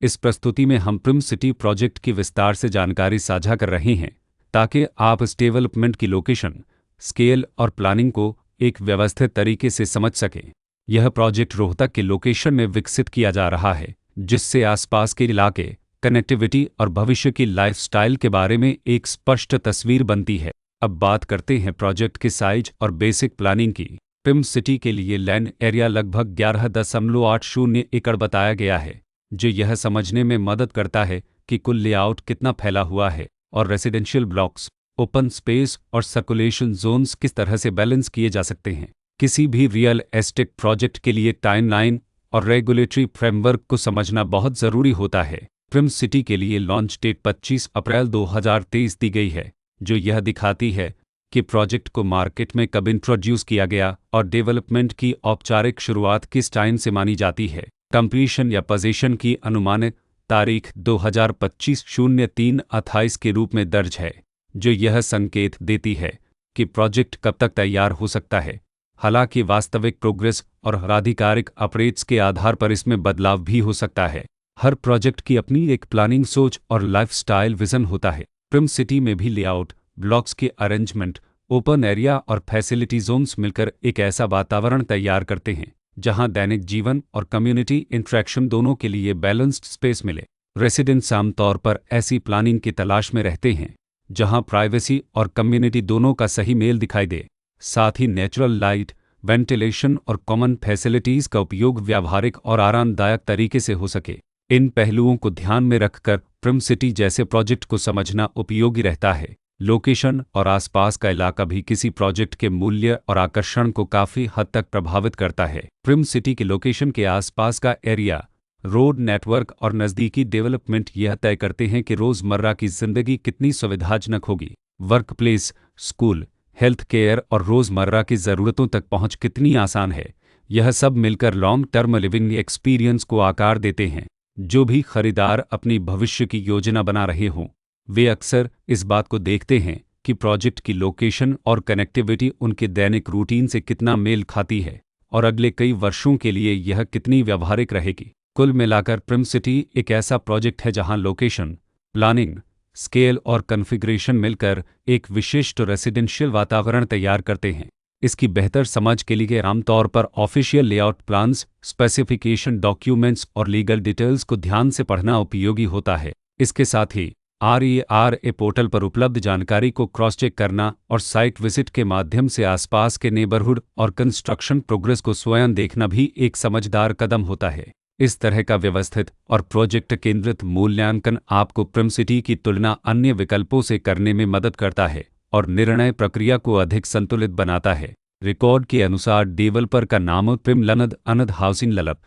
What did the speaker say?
इस प्रस्तुति में हम प्रिम सिटी प्रोजेक्ट की विस्तार से जानकारी साझा कर रहे हैं ताकि आप इस डेवलपमेंट की लोकेशन, स्केल और प्लानिंग को एक व्यवस्थित तरीके से समझ सकें। यह प्रोजेक्ट रोहतक के लोकेशन में विकसित किया जा रहा है, जिससे आसपास के इलाके, कनेक्टिविटी और भविष्य की लाइफस्टाइल के बारे में एक स्पष्ट तस्वीर बनती है। अब बात करते हैं प्रोजेक्ट के साइज और बेसिक प्लानिंग की। प्रिम सिटी के लिए लैंड एरिया लगभग 11.80 एकड़ बताया गया है, जो यह समझने में मदद करता है कि कुल लेआउट कितना फैला हुआ है और रेसिडेंशियल ब्लॉक्स, ओपन स्पेस और सर्कुलेशन जोन्स किस तरह से बैलेंस किए जा सकते हैं। किसी भी रियल एस्टेट प्रोजेक्ट के लिए टाइमलाइन और रेगुलेटरी फ्रेमवर्क को समझना बहुत ज़रूरी होता है। प्रिम सिटी के लिए लॉन्च डेट 25 अप्रैल 2023 दी गई है, जो यह दिखाती है कि प्रोजेक्ट को मार्केट में कब इंट्रोड्यूस किया गया और डेवलपमेंट की औपचारिक शुरुआत किस टाइम से मानी जाती है। कंप्लीशन या पोजीशन की अनुमानित तारीख 2025-03-28 के रूप में दर्ज है, जो यह संकेत देती है कि प्रोजेक्ट कब तक तैयार हो सकता है। हालांकि वास्तविक प्रोग्रेस और आधिकारिक अपडेट्स के आधार पर इसमें बदलाव भी हो सकता है। हर प्रोजेक्ट की अपनी एक प्लानिंग सोच और लाइफस्टाइल विजन होता है। प्रिम सिटी में भी लेआउट, ब्लॉक्स के अरेंजमेंट, ओपन एरिया और फैसिलिटी जोन्स मिलकर एक ऐसा वातावरण तैयार करते हैं जहां दैनिक जीवन और कम्युनिटी इंटरेक्शन दोनों के लिए बैलेंस्ड स्पेस मिले। रेसिडेंट्स आमतौर पर ऐसी प्लानिंग की तलाश में रहते हैं जहां प्राइवेसी और कम्युनिटी दोनों का सही मेल दिखाई दे। साथ ही नेचुरल लाइट, वेंटिलेशन और कॉमन फैसिलिटीज़ का उपयोग व्यावहारिक और आरामदायक तरीके से हो सके। इन पहलुओं को ध्यान में रखकर प्रिम सिटी जैसे प्रोजेक्ट को समझना उपयोगी रहता है। लोकेशन और आसपास का इलाका भी किसी प्रोजेक्ट के मूल्य और आकर्षण को काफ़ी हद तक प्रभावित करता है। प्रिम सिटी के लोकेशन के आसपास का एरिया, रोड नेटवर्क और नज़दीकी डेवलपमेंट यह तय करते हैं कि रोज़मर्रा की ज़िंदगी कितनी सुविधाजनक होगी। Work place, school, health care और रोज़मर्रा की ज़रूरतों तक पहुँच कितनी आसान है। यह सब मिलकर लॉन्ग टर्म लिविंग एक्सपीरियंस को आकार देते हैं। जो भी खरीदार अपनी भविष्य की योजना बना रहे हों, वे अक्सर इस बात को देखते हैं कि प्रोजेक्ट की लोकेशन और कनेक्टिविटी उनके दैनिक रूटीन से कितना मेल खाती है और अगले कई वर्षों के लिए यह कितनी व्यावहारिक रहेगी। कुल मिलाकर प्रिम सिटी एक ऐसा प्रोजेक्ट है जहां लोकेशन, प्लानिंग, स्केल और कॉन्फ़िगरेशन मिलकर एक विशिष्ट रेसिडेंशियल वातावरण तैयार करते हैं। इसकी बेहतर समझ के लिए आमतौर पर official layout plans, specification documents और लीगल डिटेल्स को ध्यान से पढ़ना उपयोगी होता है। इसके साथ ही RERA पोर्टल पर उपलब्ध जानकारी को क्रॉस चेक करना और साइट विजिट के माध्यम से आसपास के नेबरहुड और कंस्ट्रक्शन प्रोग्रेस को स्वयं देखना भी एक समझदार कदम होता है। इस तरह का व्यवस्थित और प्रोजेक्ट केंद्रित मूल्यांकन आपको प्रिम सिटी की तुलना अन्य विकल्पों से करने में मदद करता है और निर्णय प्रक्रिया को अधिक संतुलित बनाता है। रिकॉर्ड के अनुसार डेवलपर का नाम प्रिम लनद अनद हाउसिंग ललप